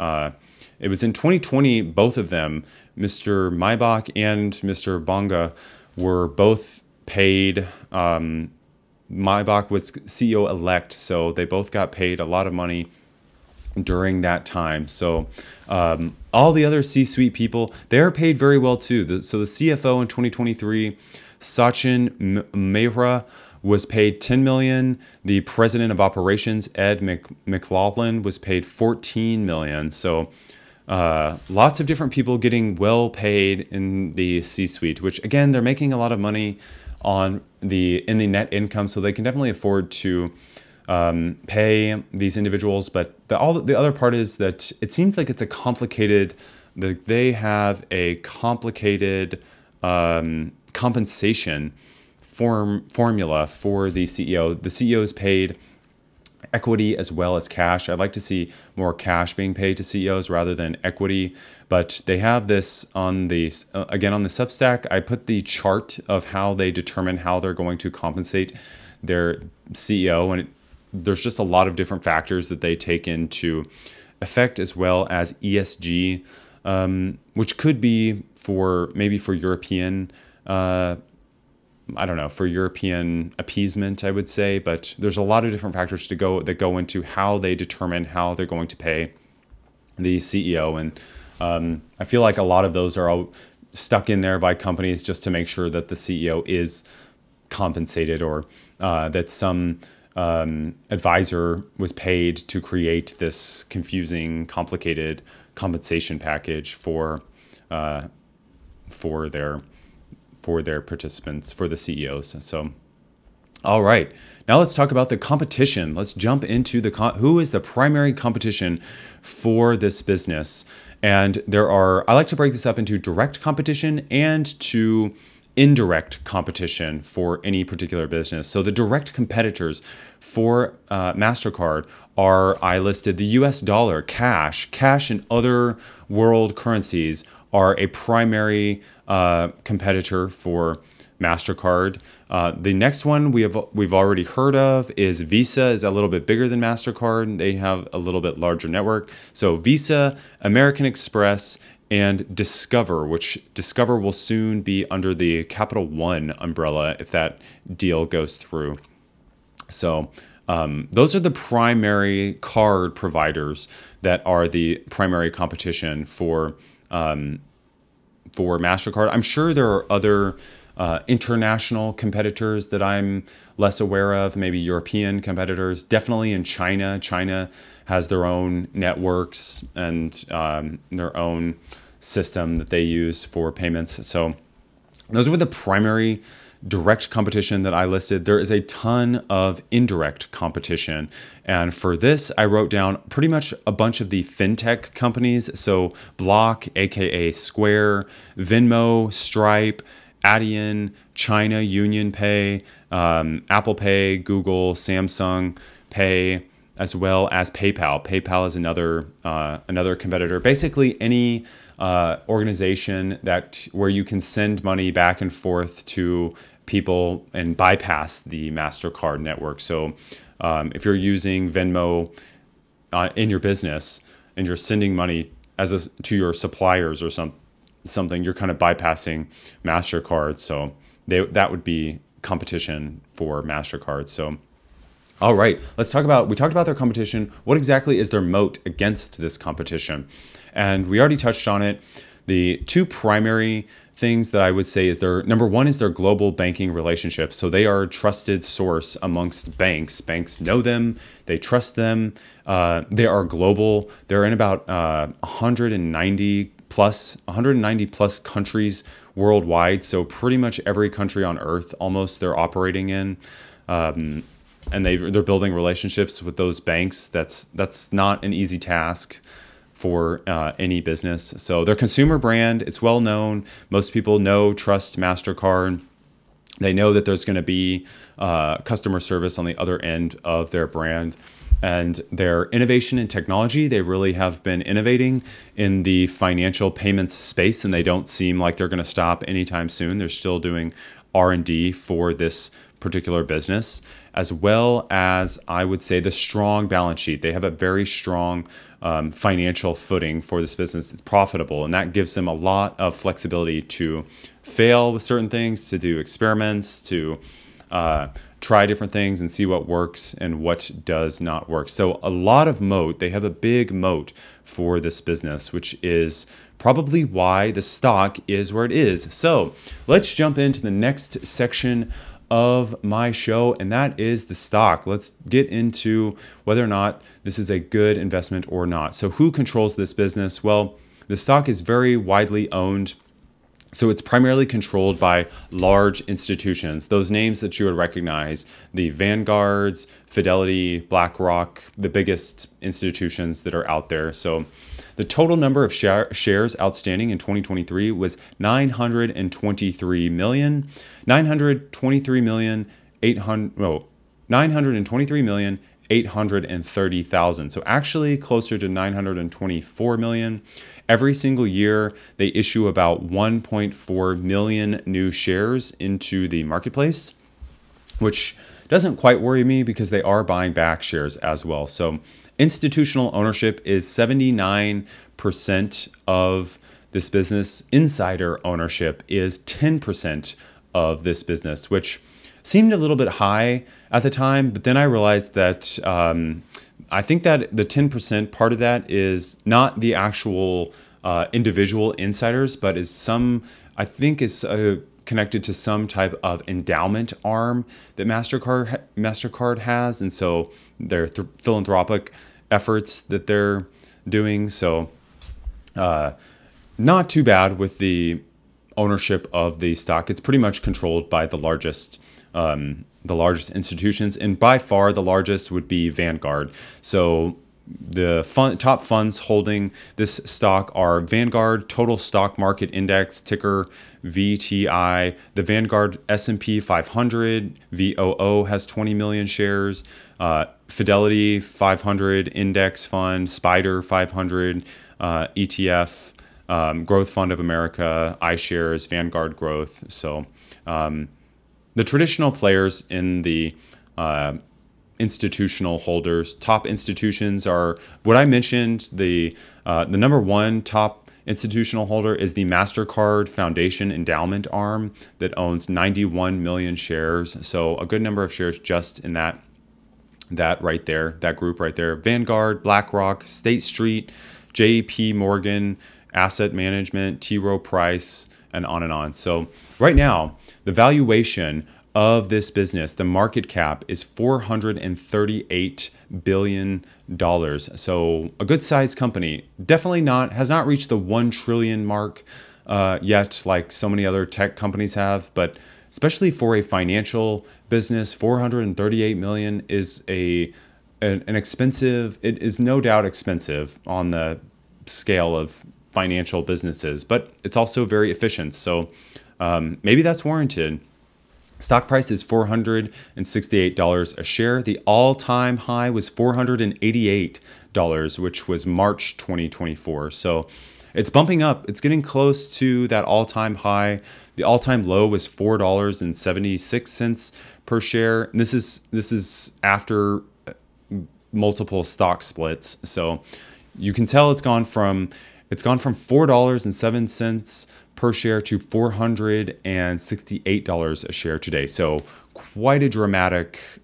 it was in 2020, both of them, Mr. Maybach and Mr. Bonga, were both paid. Maybach was CEO-elect, so they both got paid a lot of money during that time. So all the other C-suite people, they're paid very well too. So the CFO in 2023, Sachin Mehra, was paid $10 million. The president of operations, Ed McLaughlin, was paid $14 million. So lots of different people getting well paid in the C-suite, which again, they're making a lot of money in the net income, so they can definitely afford to pay these individuals. But the other part is that it seems like they have a complicated compensation formula for the CEO. The CEO is paid equity as well as cash. I'd like to see more cash being paid to CEOs rather than equity, but they have this on the Substack. I put the chart of how they determine how they're going to compensate their CEO, and there's just a lot of different factors that they take into effect, as well as ESG, which could be for European for European appeasement, I would say, but there's a lot of different factors that go into how they determine how they're going to pay the CEO. And I feel like a lot of those are all stuck in there by companies just to make sure that the CEO is compensated, or that some advisor was paid to create this confusing, complicated compensation package for their participants, for the CEOs. So, all right, now let's talk about the competition. Let's jump into who is the primary competition for this business. And I like to break this up into direct competition and to indirect competition for any particular business. So the direct competitors for Mastercard I listed the US dollar, cash and other world currencies are a primary competitor for Mastercard. The next one we've already heard of is Visa. Is a little bit bigger than Mastercard. They have a little bit larger network. So Visa, American Express, and Discover, which Discover will soon be under the Capital One umbrella if that deal goes through. So those are the primary card providers that are the primary competition for Mastercard. I'm sure there are other international competitors that I'm less aware of, maybe European competitors. Definitely in China. China has their own networks and their own system that they use for payments. So those were the primary direct competition that I listed. There is a ton of indirect competition. And for this, I wrote down pretty much a bunch of the fintech companies. So Block, aka Square, Venmo, Stripe, Adyen, China Union Pay, Apple Pay, Google, Samsung Pay, as well as PayPal. PayPal is another competitor. Basically, any organization where you can send money back and forth to people and bypass the Mastercard network. So if you're using Venmo in your business and you're sending money to your suppliers or something, you're kind of bypassing Mastercard. So that would be competition for Mastercard. So all right, we talked about their competition. What exactly is their moat against this competition? And we already touched on it. The two primary things that I would say is number one is their global banking relationships. So they are a trusted source amongst banks. Banks know them, they trust them. They are global. They're in about 190 plus countries worldwide. So pretty much every country on earth, almost, they're operating in. And they're building relationships with those banks. That's not an easy task for any business. So their consumer brand, it's well known. Most people trust Mastercard. They know that there's going to be customer service on the other end of their brand. And their innovation in technology, they really have been innovating in the financial payments space, and they don't seem like they're going to stop anytime soon. They're still doing R&D for this particular business, as well as, I would say, the strong balance sheet. They have a very strong financial footing for this business. It's profitable, and that gives them a lot of flexibility to fail with certain things, to do experiments, to try different things and see what works and what does not work. So a lot of moat. They have a big moat for this business, which is probably why the stock is where it is. So let's jump into the next section of my show, and that is the stock. Let's get into whether or not this is a good investment or not. So who controls this business? Well, the stock is very widely owned. So it's primarily controlled by large institutions, those names that you would recognize, the Vanguards, Fidelity, BlackRock, the biggest institutions that are out there. So the total number of shares outstanding in 2023 was 923 million, 830,000. So actually closer to 924 million. Every single year, they issue about 1.4 million new shares into the marketplace, which doesn't quite worry me because they are buying back shares as well. So institutional ownership is 79% of this business. Insider ownership is 10% of this business, which seemed a little bit high at the time, but then I realized that I think that the 10% part of that is not the actual individual insiders, but is connected to some type of endowment arm that Mastercard has, and so their philanthropic efforts that they're doing. So not too bad with the ownership of the stock. It's pretty much controlled by the largest institutions, and by far the largest would be Vanguard. So the top funds holding this stock are Vanguard Total Stock Market Index, ticker VTI, the Vanguard S&P 500, VOO has 20 million shares, Fidelity 500 Index Fund, Spider 500 ETF, Growth Fund of America, iShares, Vanguard Growth. So the traditional players in the institutional holders, top institutions are what I mentioned. The number one top institutional holder is the Mastercard Foundation endowment arm that owns 91 million shares. So a good number of shares just in that right there, that group right there. Vanguard, BlackRock, State Street, JP Morgan, Asset Management, T. Rowe Price, and on and on. So right now, the valuation of this business, the market cap is $438 billion. So a good sized company. Definitely has not reached the 1 trillion mark yet, like so many other tech companies have, but especially for a financial business, 438 million is an expensive, it is no doubt expensive on the scale of financial businesses, but it's also very efficient. So maybe that's warranted. Stock price is $468 a share. The all-time high was $488, which was March 2024. So it's bumping up. It's getting close to that all-time high. The all-time low was $4.76 per share. And this is after multiple stock splits. So you can tell it's gone from $4.07 per share to $468 a share today. So quite a dramatic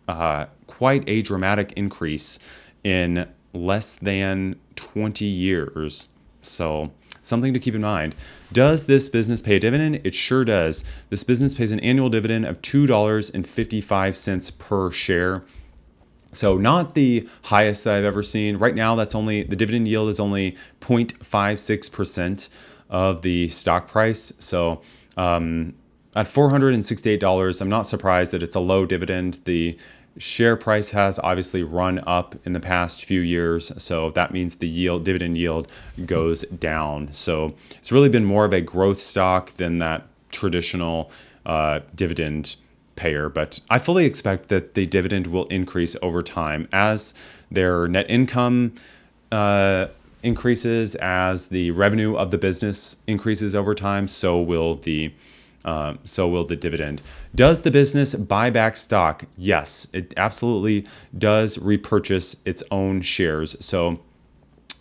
increase in less than 20 years. So something to keep in mind. Does this business pay a dividend? It sure does. This business pays an annual dividend of $2.55 per share. So not the highest that I've ever seen. Right now, the dividend yield is only 0.56% of the stock price. So at $468, I'm not surprised that it's a low dividend. The share price has obviously run up in the past few years, so that means the dividend yield goes down. So it's really been more of a growth stock than that traditional dividend payer. But I fully expect that the dividend will increase over time as their net income increases, as the revenue of the business increases over time. So will the dividend. Does the business buy back stock? Yes, it absolutely does repurchase its own shares. So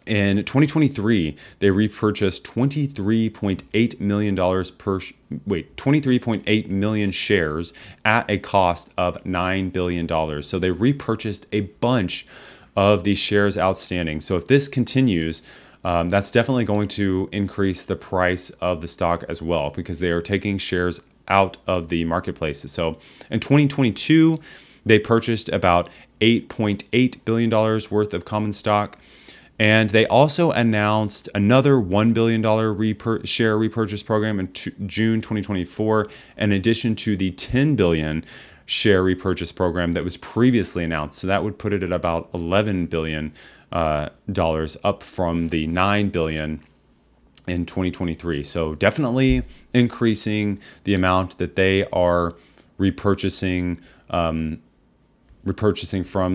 in 2023, they repurchased $23.8 million shares at a cost of $9 billion. So they repurchased a bunch of these shares outstanding. So if this continues, that's definitely going to increase the price of the stock as well, because they are taking shares out of the marketplace. So in 2022, they purchased about $8.8 billion worth of common stock. And they also announced another $1 billion share repurchase program in June 2024, in addition to the $10 billion share repurchase program that was previously announced. So that would put it at about $11 billion up from the $9 billion in 2023. So definitely increasing the amount that they are repurchasing from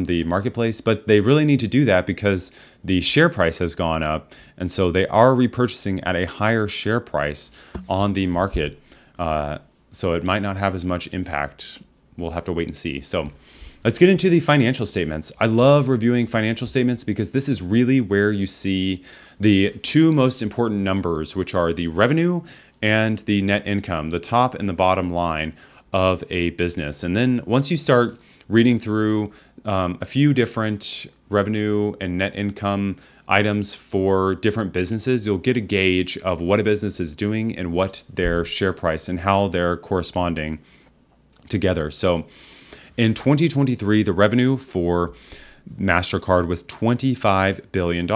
the marketplace. But they really need to do that because the share price has gone up, and so they are repurchasing at a higher share price on the market. So it might not have as much impact. We'll have to wait and see. So let's get into the financial statements. I love reviewing financial statements because this is really where you see the two most important numbers, which are the revenue and the net income, the top and the bottom line of a business. And then once you start reading through a few different revenue and net income items for different businesses, you'll get a gauge of what a business is doing and what their share price and how they're corresponding together. So in 2023, the revenue for Mastercard was $25 billion,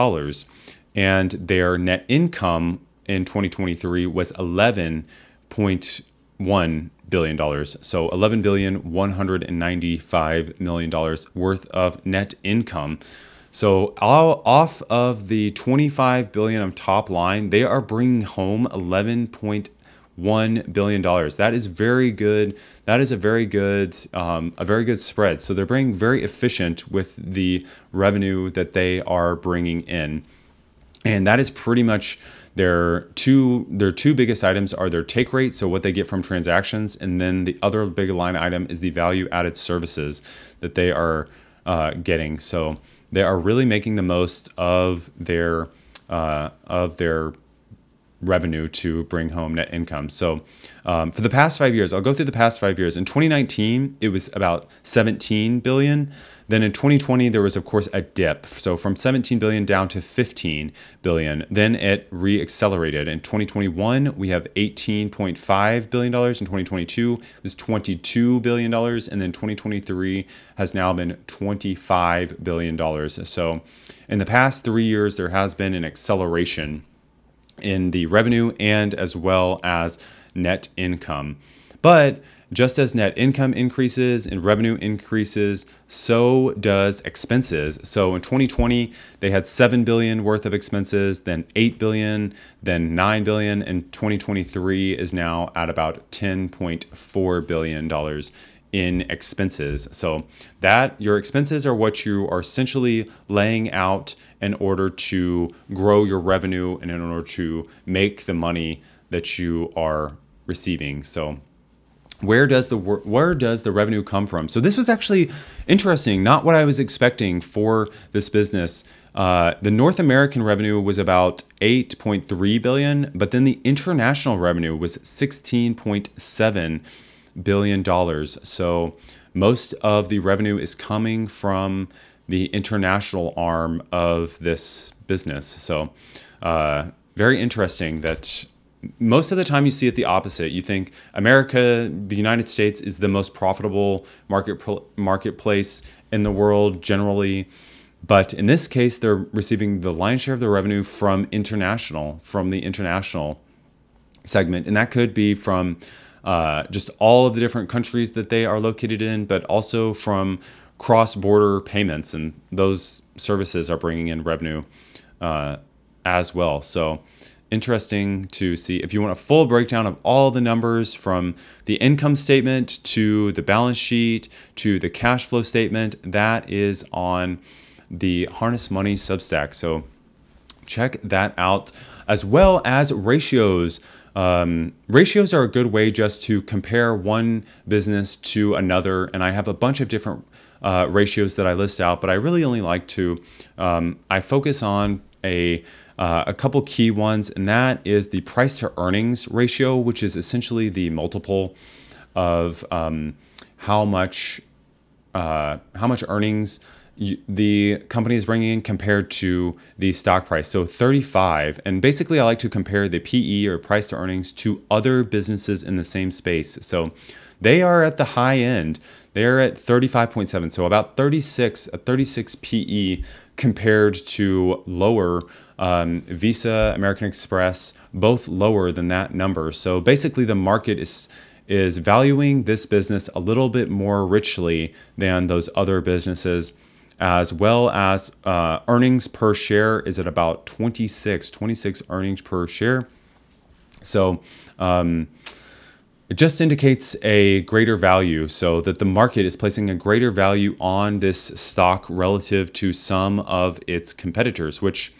and their net income in 2023 was $11.1 billion. So $11,195 million worth of net income. So off of the $25 billion of top line, they are bringing home $11.1 billion. That is very good. That is a very good spread. So they're being very efficient with the revenue that they are bringing in, and that is pretty much their two biggest items are their take rate, so what they get from transactions, and then the other big line item is the value added services that they are getting. So they are really making the most of their revenue to bring home net income. So for the past 5 years, I'll go through the past 5 years. In 2019, it was about 17 billion. Then in 2020, there was, of course, a dip. So from 17 billion down to 15 billion. Then it re-accelerated. In 2021, we have $18.5 billion. In 2022, it was $22 billion. And then 2023 has now been $25 billion. So in the past 3 years, there has been an acceleration in the revenue and as well as net income. But just as net income increases and revenue increases, so does expenses. So in 2020, they had $7 billion worth of expenses, then $8 billion, then $9 billion, and 2023 is now at about $10.4 billion in expenses. So that your expenses are what you are essentially laying out in order to grow your revenue and in order to make the money that you are receiving. So where does the revenue come from? So this was actually interesting, not what I was expecting for this business. The North American revenue was about $8.3 billion, but then the international revenue was $16.7 billion. So most of the revenue is coming from the international arm of this business. So very interesting that most of the time you see it the opposite. You think America, the United States, is the most profitable marketplace in the world generally. But in this case, they're receiving the lion's share of their revenue from the international segment. And that could be from just all of the different countries that they are located in, but also from cross-border payments. And those services are bringing in revenue as well. So interesting to see. If you want a full breakdown of all the numbers from the income statement to the balance sheet to the cash flow statement, that is on the Harness Money Substack. So check that out, as well as ratios. Ratios are a good way just to compare one business to another. And I have a bunch of different ratios that I list out, but I really only like to, I focus on a couple key ones, and that is the price to earnings ratio, which is essentially the multiple of how much earnings the company is bringing in compared to the stock price. So 35, and basically I like to compare the PE, or price to earnings, to other businesses in the same space. So they are at the high end. They're at 35.7, so about 36 PE compared to lower Visa, American Express, both lower than that number. So basically the market is valuing this business a little bit more richly than those other businesses, as well as earnings per share is at about 26 earnings per share. So it just indicates a greater value, so that the market is placing a greater value on this stock relative to some of its competitors, which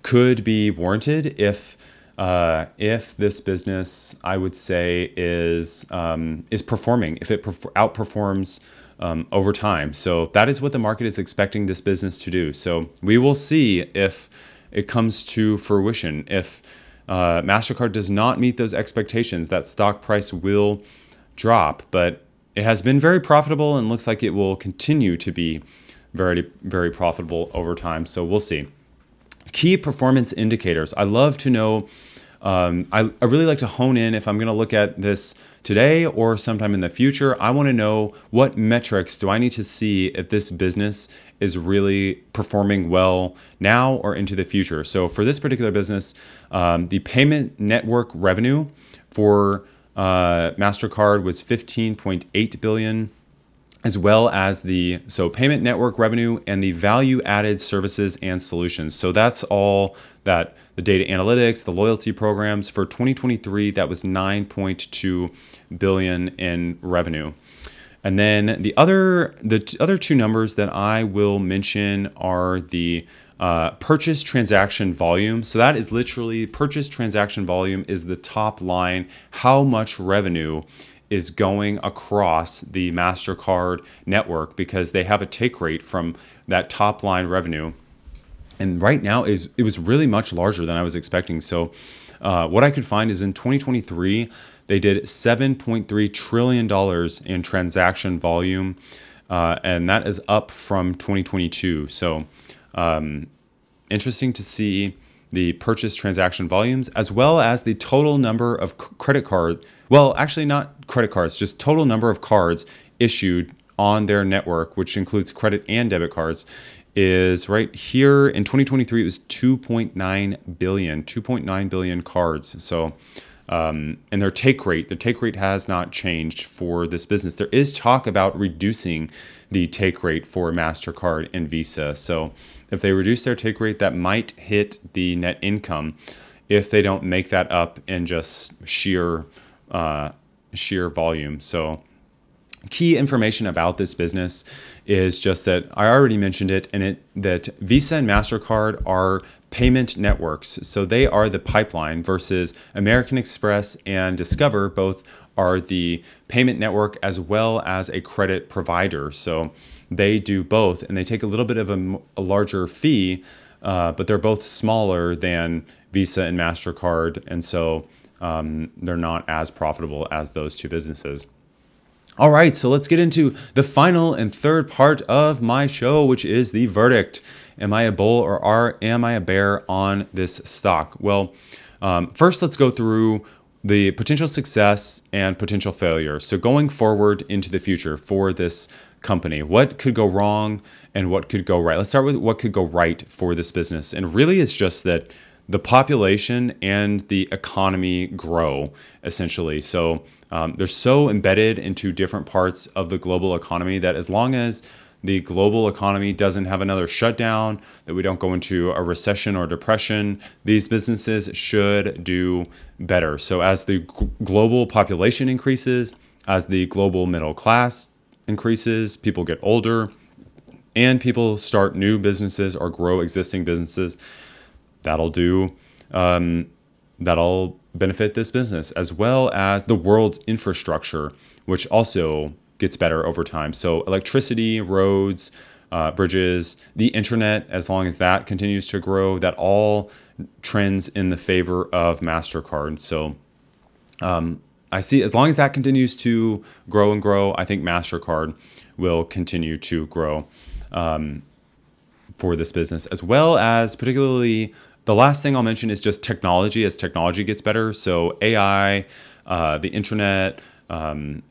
could be warranted if this business, I would say, is performing, if it outperforms over time. So that is what the market is expecting this business to do. So we will see if it comes to fruition. If Mastercard does not meet those expectations, that stock price will drop. But it has been very profitable and looks like it will continue to be very, very profitable over time. So we'll see. Key performance indicators. I love to know, I really like to hone in if I'm going to look at this today or sometime in the future. I want to know, what metrics do I need to see if this business is really performing well now or into the future. So for this particular business, the payment network revenue for Mastercard was $15.8 billion. As well as the payment network revenue and the value added services and solutions. So that's all that the data analytics, the loyalty programs. For 2023, that was $9.2 billion in revenue. And then the other two numbers that I will mention are the purchase transaction volume. So that is literally, purchase transaction volume is the top line, how much revenue is going across the Mastercard network, because they have a take rate from that top line revenue. And right now it was really much larger than I was expecting. So what I could find is in 2023, they did $7.3 trillion in transaction volume. And that is up from 2022. So interesting to see the purchase transaction volumes, as well as the total number of credit cards. Well, actually not credit cards, just total number of cards issued on their network, which includes credit and debit cards, is right here. In 2023, it was 2.9 billion cards. So, and the take rate has not changed for this business. There is talk about reducing the take rate for MasterCard and Visa. So if they reduce their take rate, that might hit the net income if they don't make that up in just sheer volume. So key information about this business is just that I already mentioned it, and that Visa and MasterCard are payment networks. So they are the pipeline, versus American Express and Discover both are the payment network as well as a credit provider. So they do both, and they take a little bit of a larger fee, but they're both smaller than Visa and MasterCard, and so they're not as profitable as those two businesses. All right, so let's get into the final and third part of my show, which is the verdict. Am I a bull or am I a bear on this stock? Well, first let's go through the potential success and potential failure. So going forward into the future for this company, what could go wrong and what could go right? Let's start with what could go right for this business. And really it's just that the population and the economy grow, essentially. So they're so embedded into different parts of the global economy that as long as the global economy doesn't have another shutdown, that we don't go into a recession or depression, these businesses should do better. So as the global population increases, as the global middle class increases, people get older, and people start new businesses or grow existing businesses, that'll benefit this business, as well as the world's infrastructure, which also gets better over time. So electricity, roads, bridges, the internet, as long as that continues to grow, that all trends in the favor of Mastercard. So I see as long as that continues to grow and grow, I think Mastercard will continue to grow for this business, as well as particularly the last thing I'll mention is just technology. As technology gets better, so AI, the internet,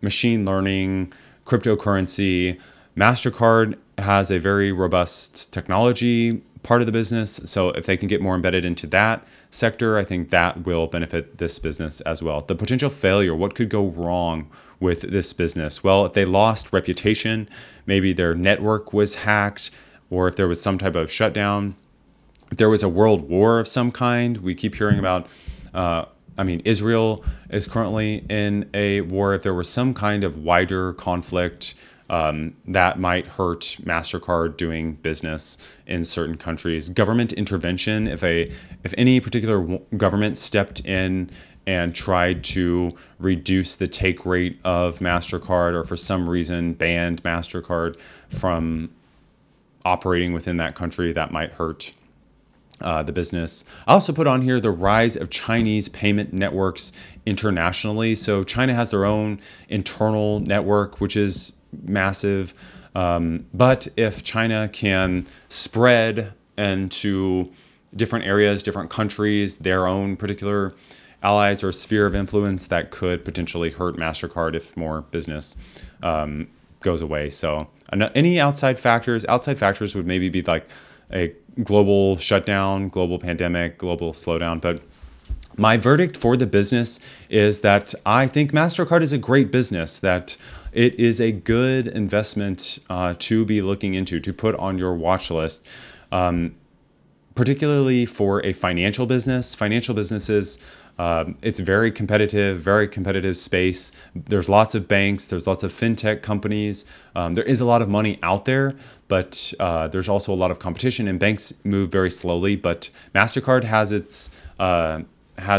machine learning, cryptocurrency. Mastercard has a very robust technology part of the business. So if they can get more embedded into that sector, I think that will benefit this business as well. The potential failure, what could go wrong with this business? Well, if they lost reputation, maybe their network was hacked, or if there was some type of shutdown, if there was a world war of some kind. We keep hearing about, Israel is currently in a war. If there was some kind of wider conflict, that might hurt Mastercard doing business in certain countries. Government intervention, if any particular government stepped in and tried to reduce the take rate of Mastercard, or for some reason banned Mastercard from operating within that country, that might hurt the business. I also put on here the rise of Chinese payment networks internationally. So China has their own internal network, which is massive. But if China can spread into different areas, different countries, their own particular allies or sphere of influence, that could potentially hurt Mastercard if more business goes away. So any outside factors would maybe be like a global shutdown, global pandemic, global slowdown. But my verdict for the business is that I think Mastercard is a great business, that it is a good investment to be looking into, to put on your watch list, particularly for a financial business. Financial businesses, it's very competitive space. There's lots of banks, there's lots of fintech companies. There is a lot of money out there, but there's also a lot of competition, and banks move very slowly. But Mastercard has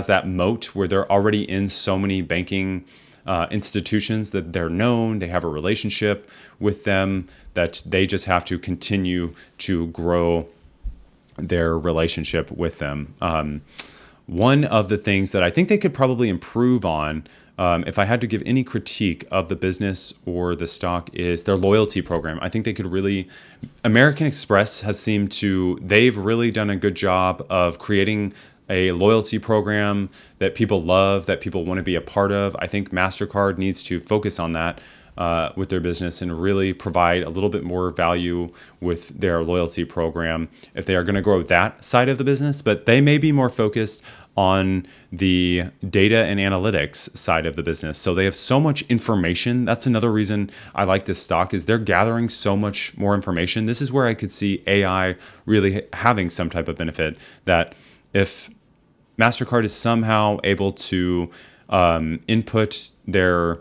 that moat where they're already in so many banking institutions that they're known, they have a relationship with them, that they just have to continue to grow their relationship with them. One of the things that I think they could probably improve on, if I had to give any critique of the business or the stock, is their loyalty program. I think they could really, American Express they've really done a good job of creating a loyalty program that people love, that people want to be a part of. I think Mastercard needs to focus on that with their business and really provide a little bit more value with their loyalty program if they are going to grow that side of the business. But they may be more focused on the data and analytics side of the business. So they have so much information. That's another reason I like this stock, is they're gathering so much more information. This is where I could see AI really having some type of benefit, that if Mastercard is somehow able to input their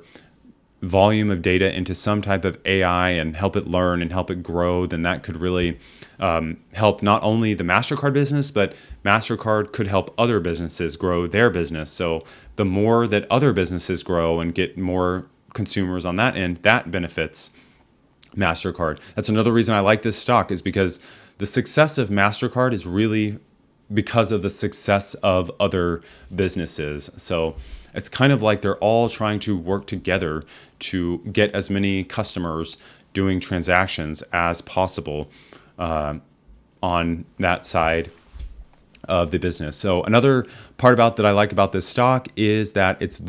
volume of data into some type of AI and help it learn and help it grow, then that could really help not only the Mastercard business, but Mastercard could help other businesses grow their business. So the more that other businesses grow and get more consumers on that end, that benefits Mastercard. That's another reason I like this stock, is because the success of Mastercard is really because of the success of other businesses. So it's kind of like they're all trying to work together to get as many customers doing transactions as possible on on that side of the business. So another part about that I like about this stock is that it's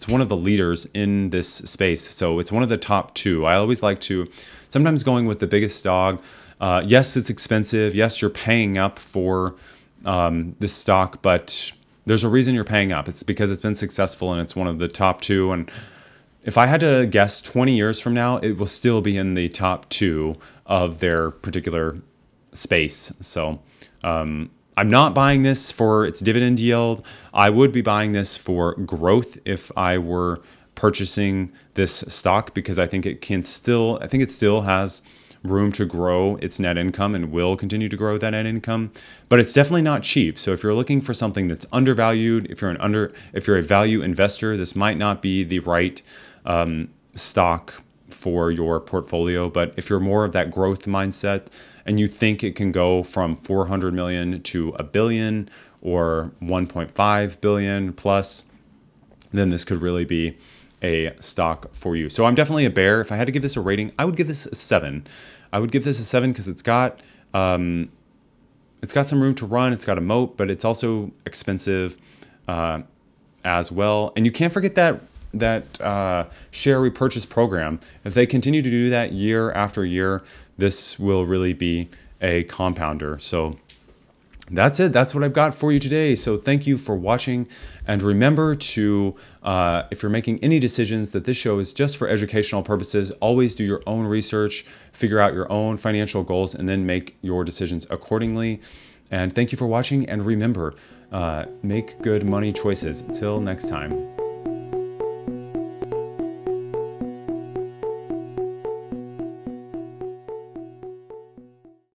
one of the leaders in this space. So it's one of the top two. I always like to sometimes going with the biggest dog. Yes, it's expensive. Yes, you're paying up for this stock, but there's a reason you're paying up. It's because it's been successful and it's one of the top two. And if I had to guess, 20 years from now, it will still be in the top two of their particular space. So I'm not buying this for its dividend yield. I would be buying this for growth if I were purchasing this stock, because I think it still has room to grow its net income and will continue to grow that net income, but it's definitely not cheap. So if you're looking for something that's undervalued, if you're a value investor, this might not be the right stock for your portfolio. But if you're more of that growth mindset and you think it can go from 400 million to a billion or 1.5 billion plus, then this could really be a stock for you. So I'm definitely a bear. If I had to give this a rating, I would give this a 7. I would give this a 7 because it's got some room to run. It's got a moat, but it's also expensive as well. And you can't forget that share repurchase program. If they continue to do that year after year, this will really be a compounder. So that's it. That's what I've got for you today. So thank you for watching. And remember to, if you're making any decisions, that this show is just for educational purposes. Always do your own research, figure out your own financial goals, and then make your decisions accordingly. And thank you for watching. And remember, make good money choices. Until next time.